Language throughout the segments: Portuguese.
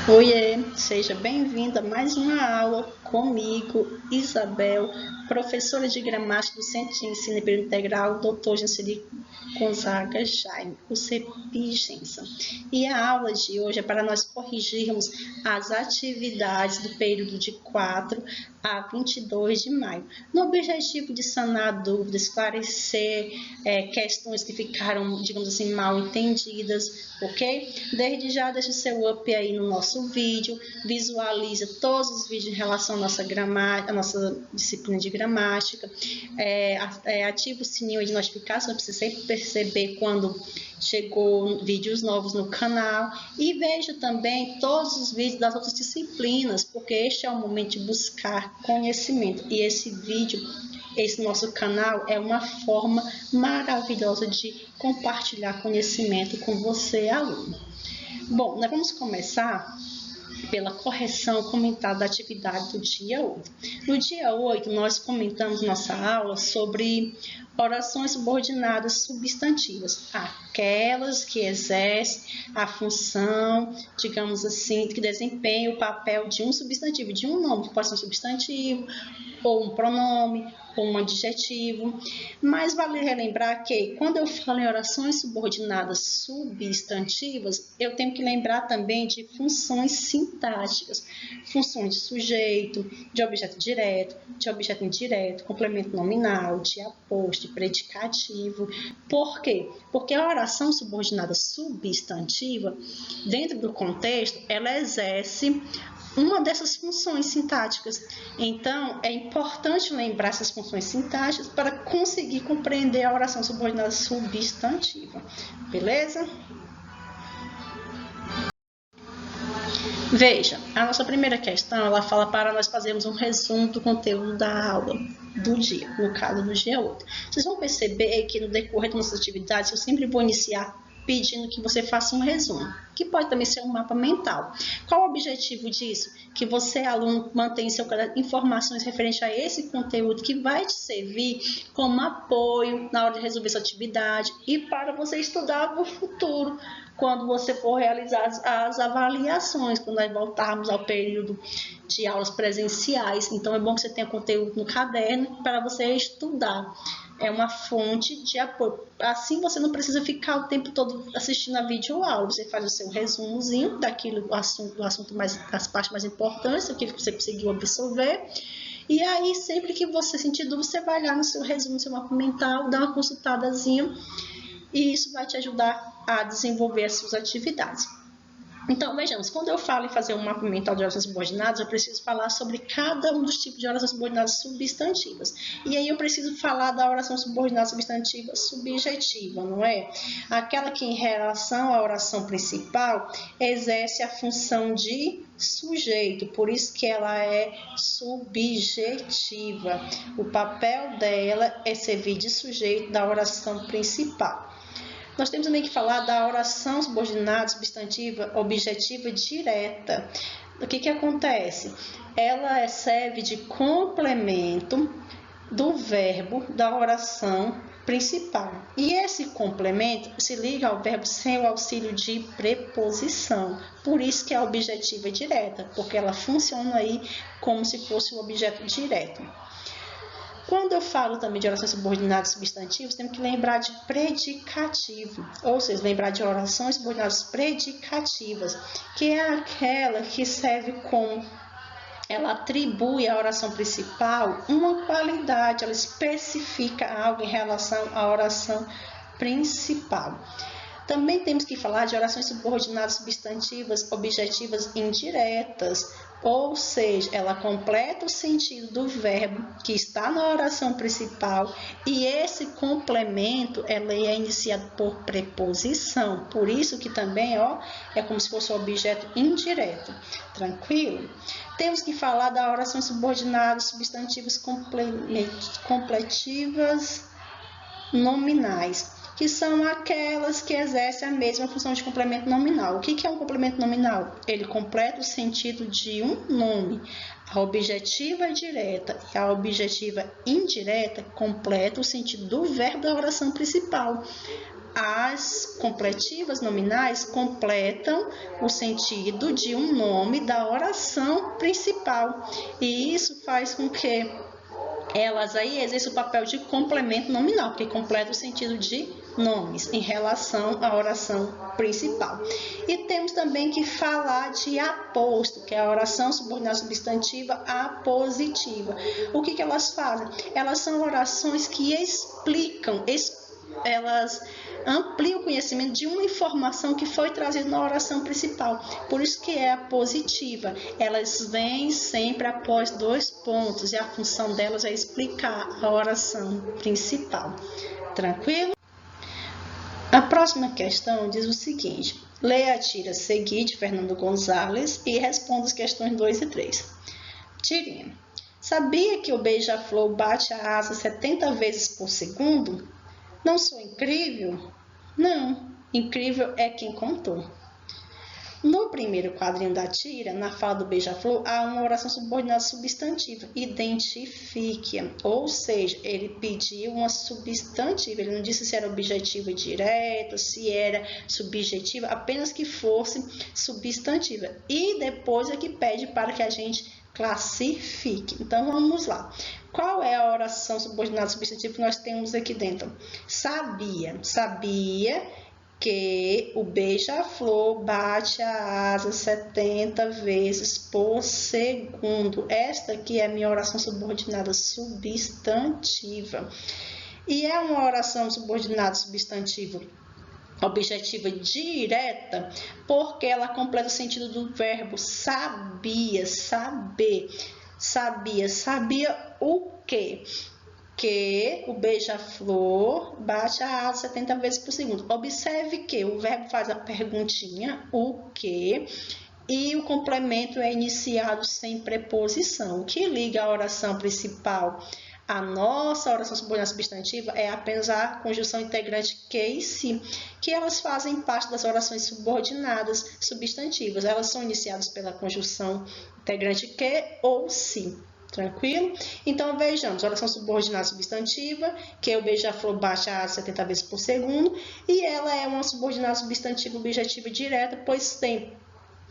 Oiê, seja bem-vinda a mais uma aula comigo, Isabel, professora de gramática do Centro de Ensino e Período Integral, Dr. Janceli Gonzaga Jaime, o CEPI Gensa. E a aula de hoje é para nós corrigirmos as atividades do período de 4 a 22 de maio, no objetivo de sanar dúvidas, esclarecer questões que ficaram, digamos assim, mal entendidas, ok? Desde já, deixa o seu up aí no nosso vídeo, visualiza todos os vídeos em relação à nossa gramática, à nossa disciplina de gramática, ativa o sininho de notificação para você sempre perceber quando chegou vídeos novos no canal e veja também todos os vídeos das outras disciplinas, porque este é o momento de buscar conhecimento e esse nosso canal é uma forma maravilhosa de compartilhar conhecimento com você, aluno. Bom, nós vamos começar pela correção comentada da atividade do dia 8. No dia 8, nós comentamos nossa aula sobre orações subordinadas substantivas, aquelas que exercem a função, digamos assim, que desempenham o papel de um substantivo, de um nome, que pode ser um substantivo, ou um pronome, ou um adjetivo. Mas vale relembrar que, quando eu falo em orações subordinadas substantivas, eu tenho que lembrar também de funções sintáticas, funções de sujeito, de objeto direto, de objeto indireto, complemento nominal, de aposto, de predicativo. Por quê? Porque a oração subordinada substantiva, dentro do contexto, ela exerce uma dessas funções sintáticas. Então, é importante lembrar essas funções sintáticas para conseguir compreender a oração subordinada substantiva. Beleza? Veja, a nossa primeira questão, ela fala para nós fazermos um resumo do conteúdo da aula do dia, no caso do dia 8. Vocês vão perceber que no decorrer das nossas atividades, eu sempre vou iniciar pedindo que você faça um resumo, que pode também ser um mapa mental. Qual o objetivo disso? Que você, aluno, mantenha em seu caderno informações referentes a esse conteúdo que vai te servir como apoio na hora de resolver essa atividade e para você estudar no futuro, quando você for realizar as avaliações, quando nós voltarmos ao período de aulas presenciais. Então, é bom que você tenha conteúdo no caderno para você estudar. É uma fonte de apoio. Assim, você não precisa ficar o tempo todo assistindo a videoaula. Você faz o seu resumozinho daquilo, do assunto mais, das partes mais importantes, aquilo que você conseguiu absorver. E aí, sempre que você sentir dúvida, você vai lá no seu resumo, no seu mapa mental, dá uma consultadazinha, e isso vai te ajudar a desenvolver as suas atividades. Então, vejamos, quando eu falo em fazer um mapa mental de orações subordinadas, eu preciso falar sobre cada um dos tipos de orações subordinadas substantivas. E aí eu preciso falar da oração subordinada substantiva subjetiva, não é? Aquela que, em relação à oração principal, exerce a função de sujeito, por isso que ela é subjetiva. O papel dela é servir de sujeito da oração principal. Nós temos também que falar da oração subordinada substantiva objetiva direta. O que acontece? Ela serve de complemento do verbo da oração principal. E esse complemento se liga ao verbo sem o auxílio de preposição. Por isso que é objetiva direta, porque ela funciona aí como se fosse um objeto direto. Quando eu falo também de orações subordinadas substantivas, temos que lembrar de predicativo, ou seja, lembrar de orações subordinadas predicativas, que é aquela que serve como ela atribui à oração principal uma qualidade, ela especifica algo em relação à oração principal. Também temos que falar de orações subordinadas substantivas objetivas indiretas, ou seja, ela completa o sentido do verbo que está na oração principal e esse complemento ela é iniciado por preposição, por isso que também é como se fosse um objeto indireto, tranquilo? Temos que falar da oração subordinada substantivas completivas nominais, que são aquelas que exercem a mesma função de complemento nominal. O que é um complemento nominal? Ele completa o sentido de um nome. A objetiva direta e a objetiva indireta completam o sentido do verbo da oração principal. as completivas nominais completam o sentido de um nome da oração principal. E isso faz com que elas aí exerçam o papel de complemento nominal, porque completa o sentido de nomes em relação à oração principal. E temos também que falar de aposto, que é a oração subordinada substantiva apositiva. O que elas fazem? Elas são orações que explicam, elas ampliam o conhecimento de uma informação que foi trazida na oração principal. Por isso que é a positiva. Elas vêm sempre após 2 pontos e a função delas é explicar a oração principal. Tranquilo? A próxima questão diz o seguinte: leia a tira a seguir de Fernando Gonzalez e responda as questões 2 e 3. Tirinha. Sabia que o beija-flor bate a asa 70 vezes por segundo? Não sou incrível? Não, incrível é quem contou. No primeiro quadrinho da tira, na fala do beija-flor, há uma oração subordinada substantiva. Identifique-a. Ou seja, ele pediu uma substantiva. Ele não disse se era objetiva direta, se era subjetiva, apenas que fosse substantiva. E depois é que pede para que a gente classifique. Então, vamos lá. Qual é a oração subordinada substantiva que nós temos aqui dentro? Sabia que o beija-flor bate a asa 70 vezes por segundo. Esta aqui é a minha oração subordinada substantiva. E é uma oração subordinada substantiva objetiva direta, porque ela completa o sentido do verbo sabia, saber. Sabia o quê? Que o beija-flor bate a asa 70 vezes por segundo. Observe que o verbo faz a perguntinha, o quê? E o complemento é iniciado sem preposição. O que liga a oração principal à nossa oração subordinada substantiva é apenas a conjunção integrante que e se, que elas fazem parte das orações subordinadas substantivas. Elas são iniciadas pela conjunção integrante que ou se. Tranquilo? Então, vejamos, oração subordinada substantiva, que o beija-flor bate a asa 70 vezes por segundo, e ela é uma subordinada substantiva objetiva direta, pois tem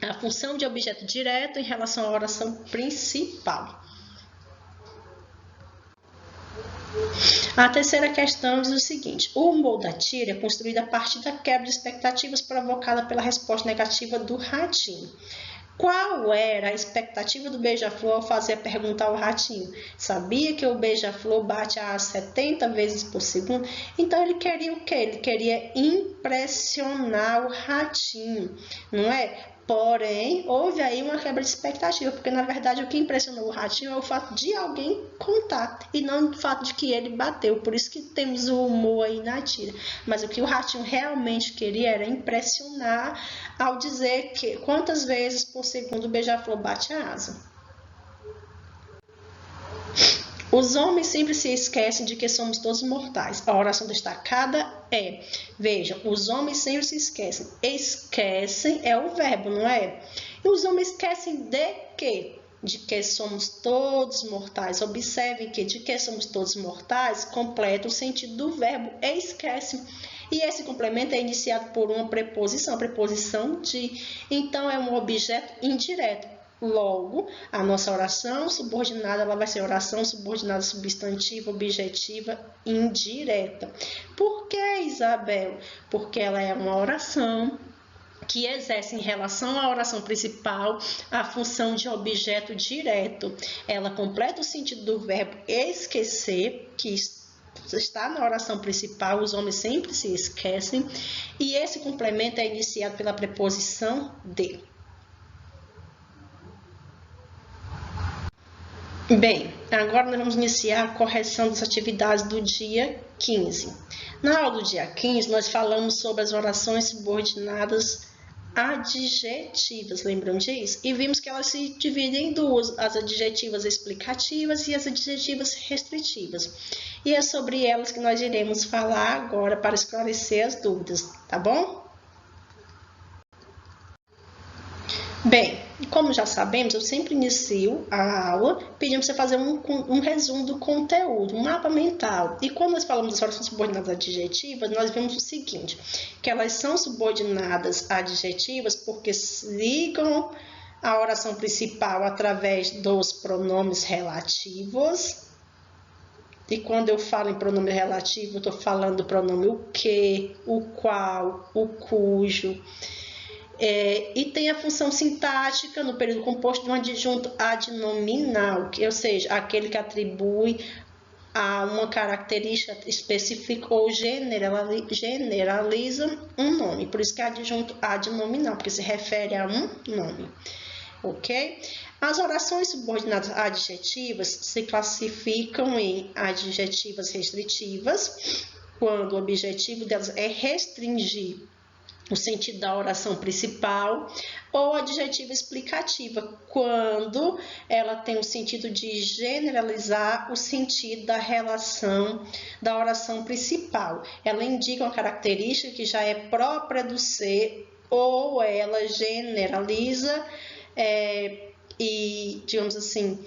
a função de objeto direto em relação à oração principal. A terceira questão diz o seguinte: o humor da tira é construído a partir da quebra de expectativas provocada pela resposta negativa do ratinho. Qual era a expectativa do beija-flor ao fazer a pergunta ao ratinho? Sabia que o beija-flor bate a 70 vezes por segundo? Então, ele queria o quê? Ele queria impressionar o ratinho, não é? Porém, houve aí uma quebra de expectativa, porque, na verdade, o que impressionou o ratinho é o fato de alguém contar, e não o fato de que ele bateu. Por isso que temos o humor aí na tira. Mas o que o ratinho realmente queria era impressionar ao dizer que quantas vezes por segundo o beija-flor bate a asa. Os homens sempre se esquecem de que somos todos mortais. A oração destacada é, vejam, os homens sempre se esquecem. Esquecem é o verbo, não é? E os homens esquecem de quê? De que somos todos mortais. Observem que de que somos todos mortais completa o sentido do verbo esquece. E esse complemento é iniciado por uma preposição, preposição de. Então, é um objeto indireto. Logo, a nossa oração subordinada ela vai ser oração subordinada substantiva, objetiva, indireta. Por que, Isabel? Porque ela é uma oração que exerce em relação à oração principal a função de objeto direto. Ela completa o sentido do verbo esquecer, que está na oração principal, os homens sempre se esquecem, e esse complemento é iniciado pela preposição de. Bem, agora nós vamos iniciar a correção das atividades do dia 15. Na aula do dia 15, nós falamos sobre as orações subordinadas adjetivas, lembram disso? E vimos que elas se dividem em duas, as adjetivas explicativas e as adjetivas restritivas. E é sobre elas que nós iremos falar agora para esclarecer as dúvidas, tá bom? Bem, Como já sabemos, eu sempre inicio a aula pedindo para você fazer um resumo do conteúdo, um mapa mental. E quando nós falamos das orações subordinadas adjetivas, nós vemos o seguinte, que elas são subordinadas adjetivas porque ligam a oração principal através dos pronomes relativos. E quando eu falo em pronome relativo, eu estou falando do pronome o que, o qual, o cujo. E tem a função sintática no período composto de um adjunto adnominal, ou seja, aquele que atribui a uma característica específica ou generaliza um nome. Por isso que é adjunto adnominal, porque se refere a um nome. Ok? As orações subordinadas adjetivas se classificam em adjetivas restritivas, quando o objetivo delas é restringir o sentido da oração principal, ou adjetiva explicativa, quando ela tem o sentido de generalizar o sentido da relação da oração principal. Ela indica uma característica que já é própria do ser, ou ela generaliza e, digamos assim,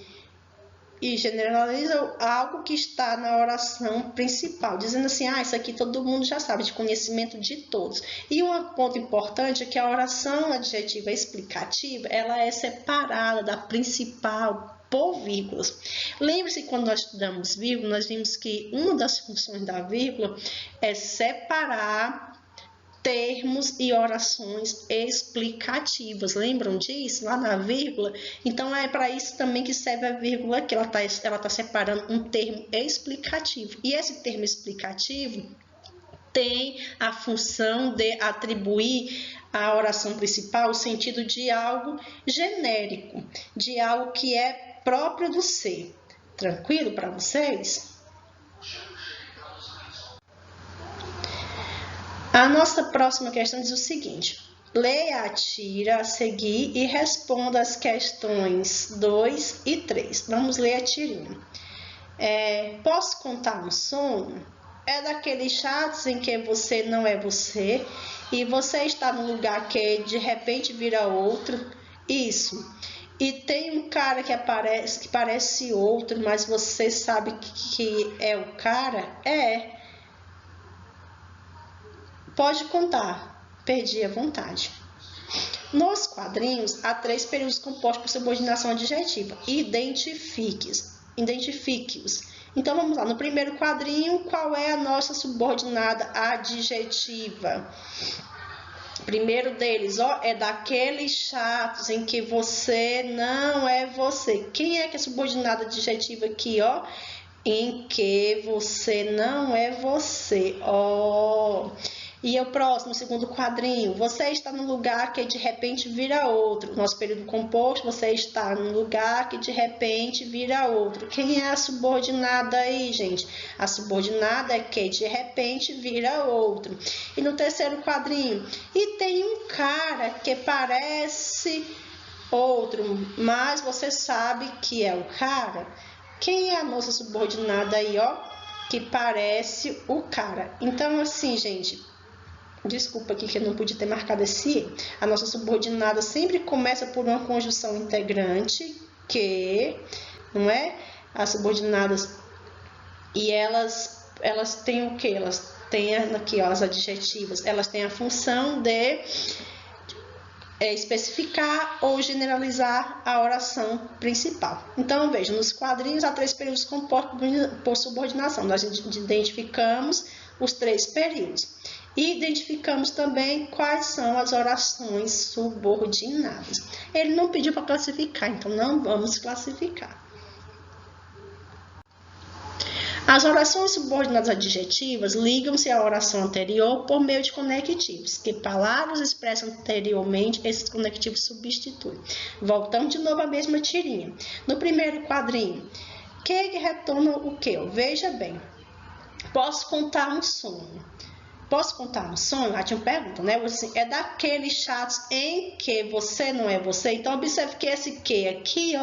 e generaliza algo que está na oração principal, dizendo assim, isso aqui todo mundo já sabe, de conhecimento de todos. E um ponto importante é que a oração adjetiva explicativa, ela é separada da principal por vírgulas. Lembre-se que quando nós estudamos vírgula, nós vimos que uma das funções da vírgula é separar termos e orações explicativas. Lembram disso? Lá na vírgula? Então, é para isso também que serve a vírgula aqui. Ela tá separando um termo explicativo. E esse termo explicativo tem a função de atribuir à oração principal o sentido de algo genérico, de algo que é próprio do ser. Tranquilo para vocês? A nossa próxima questão diz o seguinte: leia a tira a seguir e responda as questões 2 e 3. Vamos ler a tirinha. Posso contar um sonho? É daqueles chatos em que você não é você e você está num lugar que de repente vira outro. Isso. E tem um cara que parece outro, mas você sabe que é o cara? Pode contar, perdi a vontade. Nos quadrinhos, há 3 períodos compostos por subordinação adjetiva. Identifique-os. Então, vamos lá. No primeiro quadrinho, qual é a nossa subordinada adjetiva? Primeiro deles, é daqueles chatos em que você não é você. Quem é que é subordinada adjetiva aqui, Em que você não é você, E o próximo, segundo quadrinho, você está num lugar que de repente vira outro. Nosso período composto, você está num lugar que de repente vira outro. Quem é a subordinada aí, gente? A subordinada é que de repente vira outro. E no terceiro quadrinho, e tem um cara que parece outro, mas você sabe que é o cara. Quem é a nossa subordinada aí, que parece o cara? Então, assim, gente, desculpa aqui que eu não podia ter marcado esse. A nossa subordinada sempre começa por uma conjunção integrante, que, não é? As subordinadas, e elas têm o quê? Elas têm aqui, as adjetivas, elas têm a função de especificar ou generalizar a oração principal. Então, veja, nos quadrinhos há 3 períodos compostos por subordinação. Nós identificamos os 3 períodos. E identificamos também quais são as orações subordinadas. Ele não pediu para classificar, então não vamos classificar. As orações subordinadas adjetivas ligam-se à oração anterior por meio de conectivos, que palavras expressam anteriormente, esses conectivos substituem. Voltamos de novo à mesma tirinha. No primeiro quadrinho, que retorna o quê? Veja bem, posso contar um sonho. Posso contar um sonho? Tinha uma pergunta, né? Assim, é daqueles chatos em que você não é você. Então, observe que esse que aqui,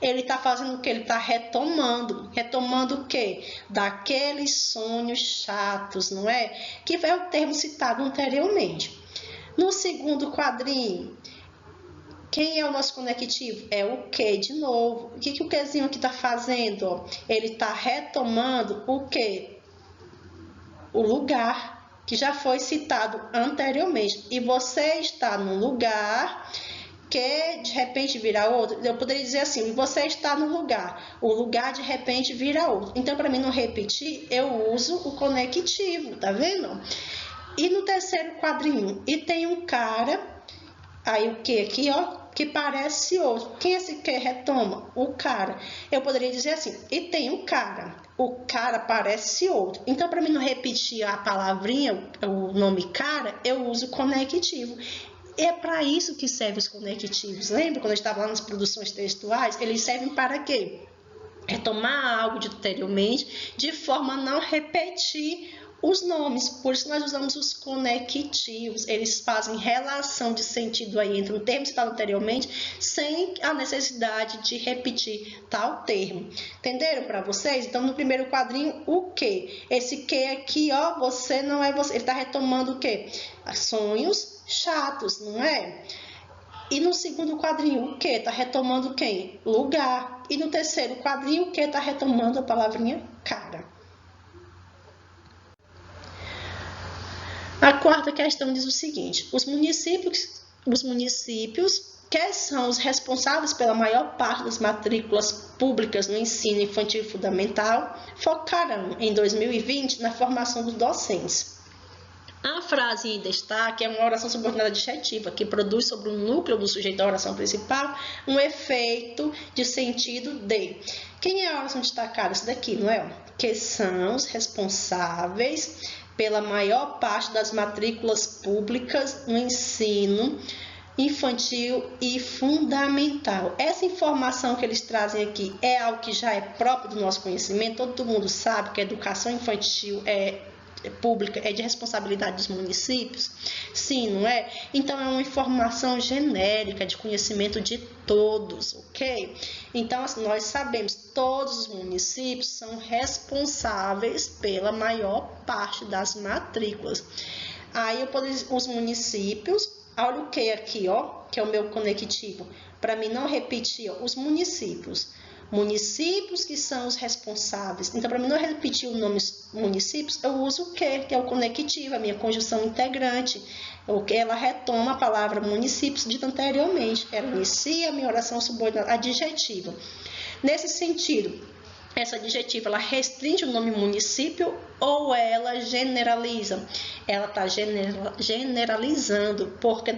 ele está fazendo o que? Ele está retomando. Retomando o quê? Daqueles sonhos chatos, não é? Que é o termo citado anteriormente. No segundo quadrinho, Quem é o nosso conectivo? É o que de novo. O que o quezinho aqui está fazendo? Ó? Ele está retomando o que? O lugar que já foi citado anteriormente. E você está num lugar que de repente vira outro. Eu poderia dizer assim, você está no lugar. O lugar de repente vira outro. Então, para mim não repetir, eu uso o conectivo, tá vendo? E no terceiro quadrinho, e tem um cara, aí o que aqui, ó, que parece outro. Quem é esse que retoma? O cara. Eu poderia dizer assim, e tem um cara. O cara parece outro. Então, para mim não repetir a palavrinha, o nome cara, eu uso conectivo. É para isso que servem os conectivos. Lembra quando eu estava lá nas produções textuais? Eles servem para quê? Retomar algo de anteriormente, de forma a não repetir os nomes, por isso nós usamos os conectivos, eles fazem relação de sentido aí entre um termo citado anteriormente, sem a necessidade de repetir tal termo. Entenderam para vocês? Então, no primeiro quadrinho, o que? Esse que aqui, ó, você não é você, ele está retomando o que? Sonhos chatos, não é? E no segundo quadrinho, o que? Está retomando quem? Lugar. E no terceiro quadrinho, o que? Está retomando a palavrinha cara. A quarta questão diz o seguinte: os municípios que são os responsáveis pela maior parte das matrículas públicas no ensino infantil fundamental focarão em 2020 na formação dos docentes. A frase em destaque é uma oração subordinada adjetiva que produz sobre o núcleo do sujeito da oração principal um efeito de sentido de. Quem é a oração destacada? Essa daqui, não é? Que são os responsáveis pela maior parte das matrículas públicas no ensino infantil e fundamental. Essa informação que eles trazem aqui é algo que já é próprio do nosso conhecimento. Todo mundo sabe que a educação infantil pública é de responsabilidade dos municípios? Sim, não é? Então, é uma informação genérica de conhecimento de todos, ok? Então, nós sabemos, todos os municípios são responsáveis pela maior parte das matrículas. Aí, eu posso dizer, os municípios, olha o que aqui, ó, que é o meu conectivo, para mim não repetir, ó, os municípios que são os responsáveis. Então, para mim não repetir o nome municípios, eu uso o que é o conectivo, a minha conjunção integrante. Ela retoma a palavra municípios dita anteriormente. Ela inicia a minha oração subordinada adjetiva. Nesse sentido, essa adjetiva, ela restringe o nome município ou ela generaliza? Ela está generalizando, porque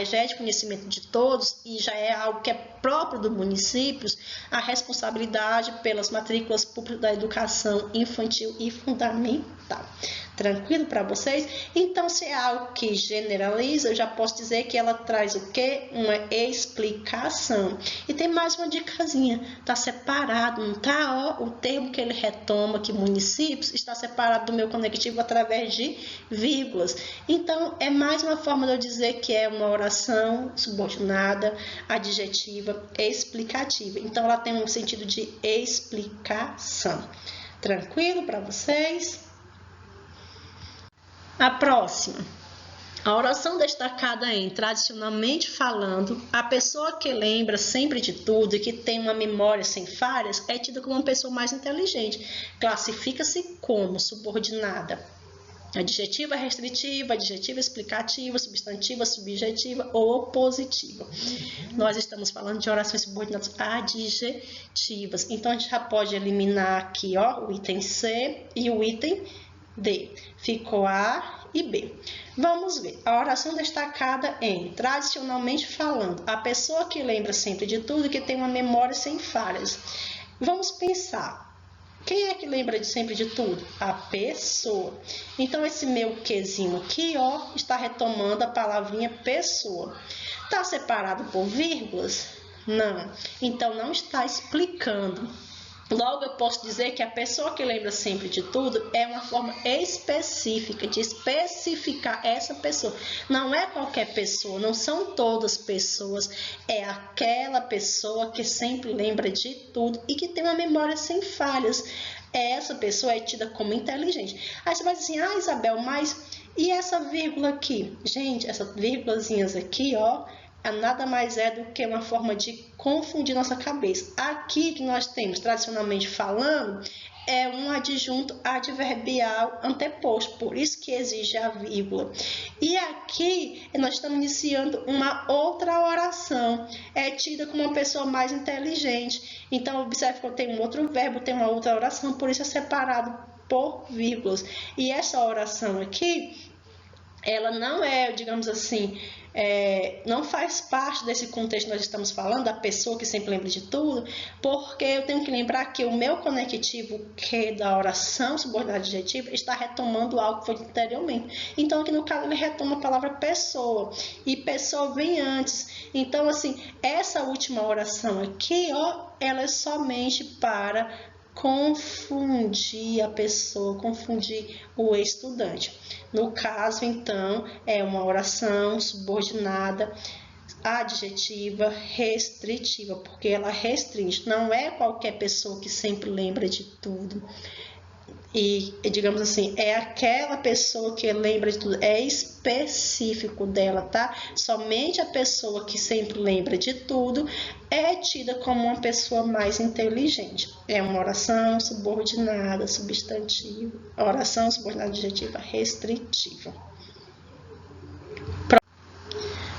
já é de conhecimento de todos e já é algo que é próprio dos municípios, a responsabilidade pelas matrículas públicas da educação infantil e fundamental. Tranquilo para vocês? Então, se é algo que generaliza, eu já posso dizer que ela traz o quê? Uma explicação. E tem mais uma dicasinha. Está separado, não está? Ó, o termo que ele retoma, que municípios, está separado do meu conectivo através de vírgulas. Então, é mais uma forma de eu dizer que é uma oração subordinada, adjetiva, explicativa. Então, ela tem um sentido de explicação. Tranquilo para vocês? A próxima. A oração destacada em tradicionalmente falando, a pessoa que lembra sempre de tudo e que tem uma memória sem falhas é tida como uma pessoa mais inteligente. Classifica-se como subordinada adjetiva restritiva, adjetiva explicativa, substantiva subjetiva ou opositiva. Nós estamos falando de orações subordinadas adjetivas. Então, a gente já pode eliminar aqui, ó, o item C e o item D. Ficou A e B. Vamos ver. A oração destacada em tradicionalmente falando, a pessoa que lembra sempre de tudo e que tem uma memória sem falhas. Vamos pensar. Quem é que lembra sempre de tudo? A pessoa. Então, esse meu quezinho aqui, ó, está retomando a palavrinha pessoa. Está separado por vírgulas? Não. Então, não está explicando. Logo, eu posso dizer que a pessoa que lembra sempre de tudo é uma forma específica de especificar essa pessoa. Não é qualquer pessoa, não são todas pessoas, é aquela pessoa que sempre lembra de tudo e que tem uma memória sem falhas. Essa pessoa é tida como inteligente. Aí você vai dizer assim, Isabel, mas e essa vírgula aqui? Gente, essas vírgulazinhas aqui, ó, nada mais é do que uma forma de confundir nossa cabeça. Aqui que nós temos, tradicionalmente falando, é um adjunto adverbial anteposto, por isso que exige a vírgula. E aqui nós estamos iniciando uma outra oração, é tida como uma pessoa mais inteligente. Então, observe que eu tenho um outro verbo, tem uma outra oração, por isso é separado por vírgulas. E essa oração aqui, ela não é, digamos assim, não faz parte desse contexto que nós estamos falando, da pessoa que sempre lembra de tudo, porque eu tenho que lembrar que o meu conectivo, que é da oração subordinada adjetiva, está retomando algo que foi anteriormente. Então, aqui no caso, ele retoma a palavra pessoa, e pessoa vem antes. Então, assim, essa última oração aqui, ó, ela é somente para confundir a pessoa, confundir o estudante. No caso, então, é uma oração subordinada adjetiva restritiva, porque ela restringe, não é qualquer pessoa que sempre lembra de tudo. E, digamos assim, é aquela pessoa que lembra de tudo, é específico dela, tá? Somente a pessoa que sempre lembra de tudo é tida como uma pessoa mais inteligente. É uma oração subordinada, substantiva, oração subordinada adjetiva restritiva.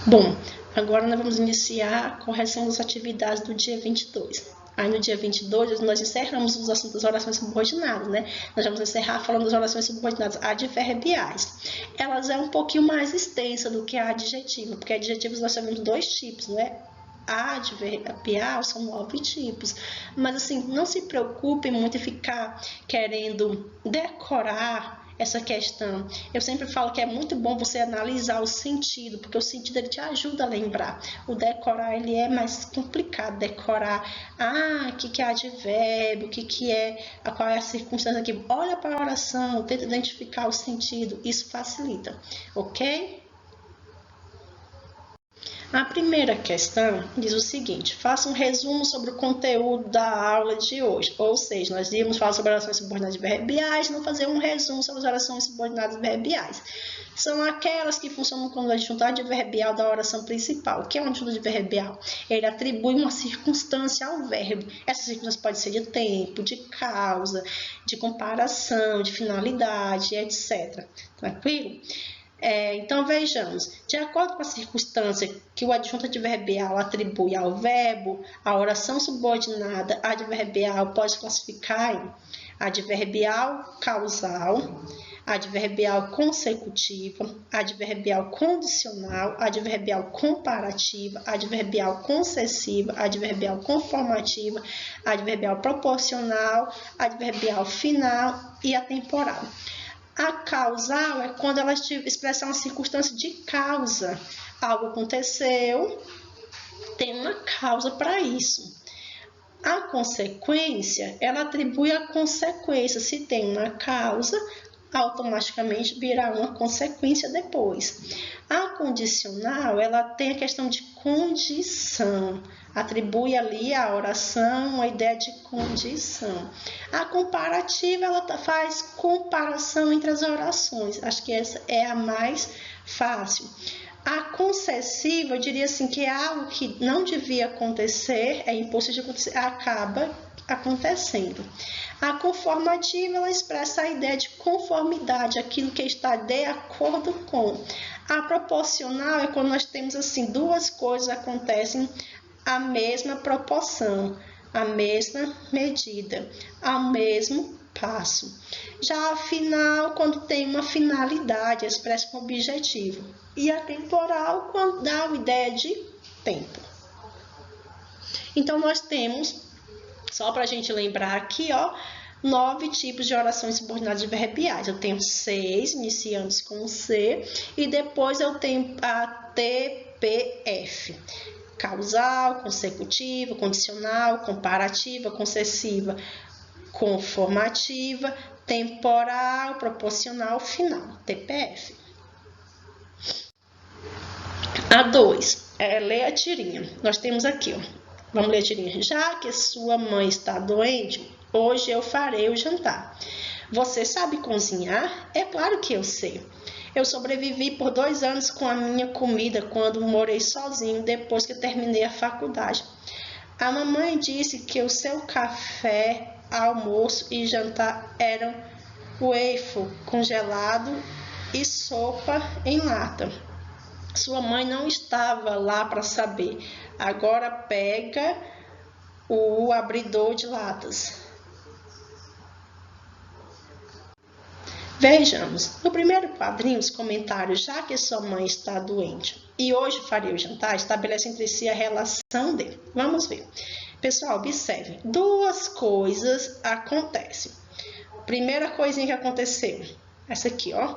Bom, agora nós vamos iniciar a correção das atividades do dia 22. Aí no dia 22 nós encerramos os assuntos das orações subordinadas, né? Nós vamos encerrar falando das orações subordinadas adverbiais. Elas é um pouquinho mais extensa do que a adjetiva, porque adjetivos nós temos dois tipos, né? Adverbial são 9 tipos, mas assim, não se preocupe muito em ficar querendo decorar essa questão. Eu sempre falo que é muito bom você analisar o sentido, porque o sentido ele te ajuda a lembrar. O decorar ele é mais complicado, decorar, o que é advérbio, qual é a circunstância aqui. Olha para a oração, tenta identificar o sentido, isso facilita, ok? A primeira questão diz o seguinte: faça um resumo sobre o conteúdo da aula de hoje. Ou seja, nós íamos falar sobre orações subordinadas verbiais, não fazer um resumo sobre as orações subordinadas verbiais. São aquelas que funcionam como adjunto adverbial da oração principal. O que é um adjunto adverbial? Ele atribui uma circunstância ao verbo. Essa circunstância pode ser de tempo, de causa, de comparação, de finalidade, etc. Tranquilo? Então, vejamos, de acordo com a circunstância que o adjunto adverbial atribui ao verbo, a oração subordinada adverbial pode classificar em adverbial causal, adverbial consecutiva, adverbial condicional, adverbial comparativa, adverbial concessiva, adverbial conformativa, adverbial proporcional, adverbial final e atemporal. A causal é quando ela expressa uma circunstância de causa. Algo aconteceu, tem uma causa para isso. A consequência, ela atribui a consequência. Se tem uma causa, automaticamente virá uma consequência depois. A condicional, ela tem a questão de condição. Atribui ali à oração uma ideia de condição. A comparativa, ela faz comparação entre as orações. Acho que essa é a mais fácil. A concessiva, eu diria assim, que é algo que não devia acontecer, é impossível de acontecer, acaba acontecendo. A conformativa, ela expressa a ideia de conformidade, aquilo que está de acordo com. A proporcional é quando nós temos assim, duas coisas acontecem a mesma proporção, a mesma medida, ao mesmo passo. Já a final, quando tem uma finalidade, expressa um objetivo. E a temporal, quando dá uma ideia de tempo. Então, nós temos, só para a gente lembrar aqui, 9 tipos de orações subordinadas adverbiais. Eu tenho 6, iniciando com C, e depois eu tenho a TPF. Causal, consecutiva, condicional, comparativa, concessiva, conformativa, temporal, proporcional, final, TPF. A 2, lê a tirinha. Nós temos aqui, vamos ler a tirinha. Já que sua mãe está doente, hoje eu farei o jantar. Você sabe cozinhar? É claro que eu sei. Eu sobrevivi por 2 anos com a minha comida quando morei sozinho depois que terminei a faculdade. A mamãe disse que o seu café, almoço e jantar eram waffle congelado e sopa em lata. Sua mãe não estava lá para saber. Agora pega o abridor de latas. Vejamos, no primeiro quadrinho, os comentários, já que sua mãe está doente e hoje faria o jantar, estabelece entre si a relação dele. Vamos ver. Pessoal, observem, 2 coisas acontecem. Primeira coisinha que aconteceu, essa aqui, ó.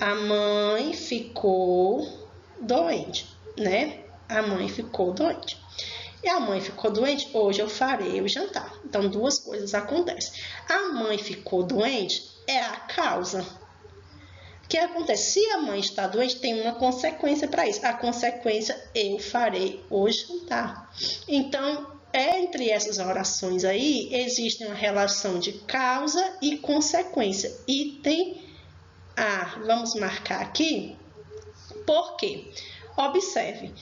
A mãe ficou doente, né? A mãe ficou doente. E a mãe ficou doente, hoje eu farei o jantar. Então, 2 coisas acontecem. A mãe ficou doente é a causa. O que acontece? Se a mãe está doente, tem uma consequência para isso. A consequência, eu farei o jantar. Então, entre essas orações aí, existe uma relação de causa e consequência. Item A. Vamos marcar aqui. Por quê? Observe.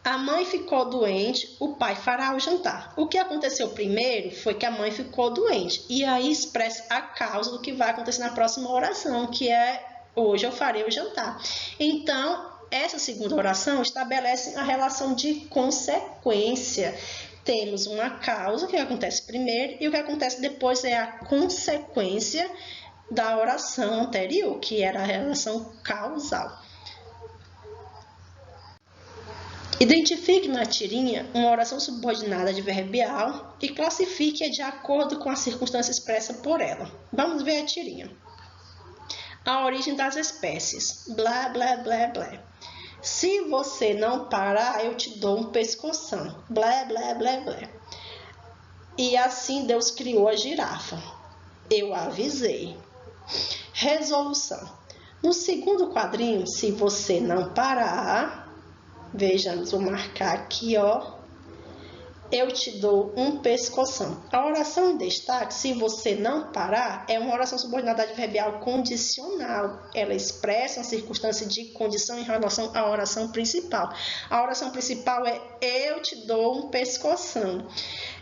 A mãe ficou doente, o pai fará o jantar. O que aconteceu primeiro foi que a mãe ficou doente. E aí expressa a causa do que vai acontecer na próxima oração, que é hoje eu farei o jantar. Então, essa segunda oração estabelece a relação de consequência. Temos uma causa, que acontece primeiro, e o que acontece depois é a consequência da oração anterior, que era a relação causal. Identifique na tirinha uma oração subordinada adverbial e classifique-a de acordo com a circunstância expressa por ela. Vamos ver a tirinha. A origem das espécies. Blá, blá, blá, blá. Se você não parar, eu te dou um pescoção. Blá, blá, blá, blá. E assim Deus criou a girafa. Eu avisei. Resolução. No segundo quadrinho, se você não parar... Vejamos, vou marcar aqui, ó. Eu te dou um pescoção. A oração em destaque, se você não parar, é uma oração subordinada adverbial condicional. Ela expressa uma circunstância de condição em relação à oração principal. A oração principal é eu te dou um pescoção.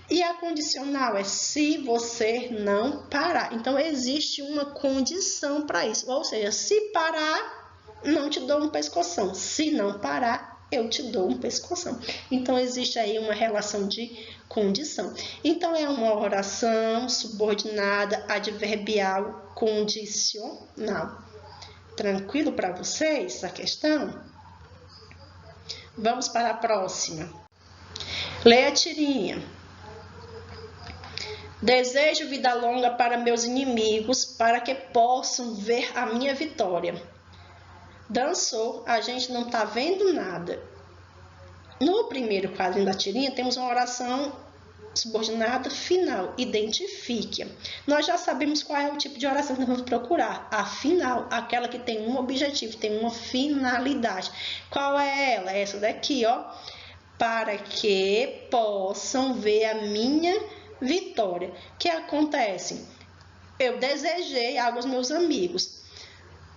E a condicional é se você não parar. Então, existe uma condição para isso. Ou seja, se parar, não te dou um pescoção. Se não parar, eu te dou um pescoção. Então, existe aí uma relação de condição. Então, é uma oração subordinada adverbial condicional. Tranquilo para vocês essa questão? Vamos para a próxima. Leia a tirinha. Desejo vida longa para meus inimigos, para que possam ver a minha vitória. Dançou, a gente não está vendo nada. No primeiro quadrinho da tirinha, temos uma oração subordinada final. Identifique-a. Nós já sabemos qual é o tipo de oração que nós vamos procurar. A final, aquela que tem um objetivo, tem uma finalidade. Qual é ela? Essa daqui, ó. Para que possam ver a minha vitória. O que acontece? Eu desejei algo aos meus amigos.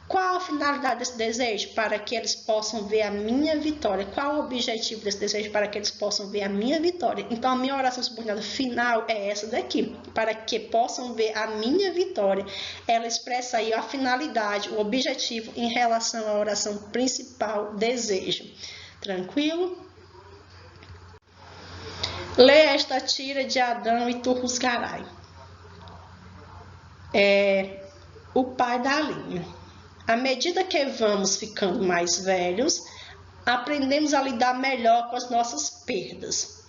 Qual a finalidade desse desejo? Para que eles possam ver a minha vitória. Qual o objetivo desse desejo? Para que eles possam ver a minha vitória. Então, a minha oração subordinada final é essa daqui. Para que possam ver a minha vitória. Ela expressa aí a finalidade, o objetivo em relação à oração principal, desejo. Tranquilo? Leia esta tira de Adão e Turrusgaray. O pai da linha. À medida que vamos ficando mais velhos, aprendemos a lidar melhor com as nossas perdas,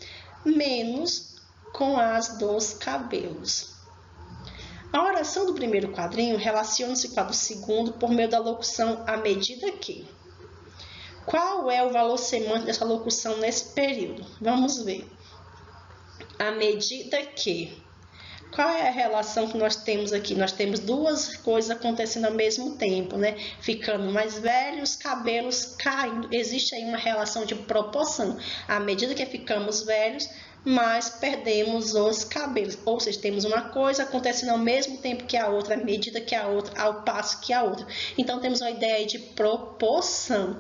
menos com as dos cabelos. A oração do primeiro quadrinho relaciona-se com a do segundo por meio da locução à medida que. Qual é o valor semântico dessa locução nesse período? Vamos ver. À medida que. Qual é a relação que nós temos aqui? Nós temos duas coisas acontecendo ao mesmo tempo, né? Ficando mais velhos, cabelos caindo. Existe aí uma relação de proporção. À medida que ficamos velhos, mais perdemos os cabelos. Ou seja, temos uma coisa acontecendo ao mesmo tempo que a outra, à medida que a outra, ao passo que a outra. Então, temos uma ideia de proporção.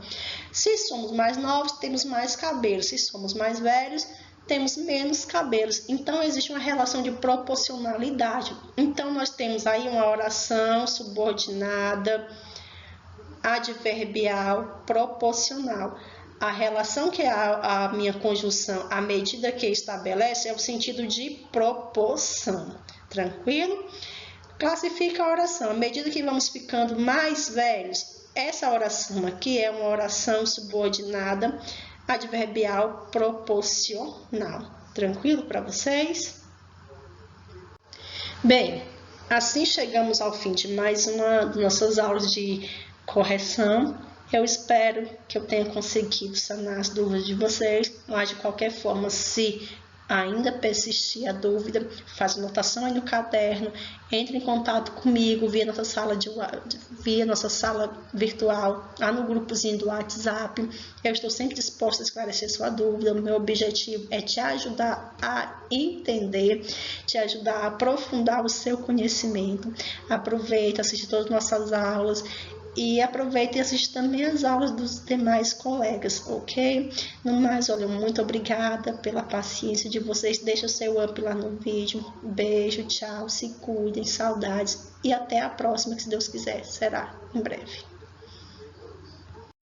Se somos mais novos, temos mais cabelos. Se somos mais velhos, temos menos cabelos. Então, existe uma relação de proporcionalidade. Então, nós temos aí uma oração subordinada, adverbial, proporcional. A relação que é a minha conjunção, à medida que estabelece, é o sentido de proporção. Tranquilo? Classifica a oração. À medida que vamos ficando mais velhos, essa oração aqui é uma oração subordinada, adverbial proporcional. Tranquilo para vocês? Bem, assim chegamos ao fim de mais uma das nossas aulas de correção. Eu espero que eu tenha conseguido sanar as dúvidas de vocês, mas de qualquer forma, se ainda persistir a dúvida, faz anotação aí no caderno, entre em contato comigo via nossa sala virtual, lá no grupozinho do WhatsApp. Eu estou sempre disposta a esclarecer sua dúvida. O meu objetivo é te ajudar a entender, te ajudar a aprofundar o seu conhecimento. Aproveita, assiste todas as nossas aulas. E aproveita e assiste também as aulas dos demais colegas, ok? No mais, olha, muito obrigada pela paciência de vocês. Deixa o seu up lá no vídeo. Beijo, tchau, se cuidem, saudades. E até a próxima, que se Deus quiser, será em breve.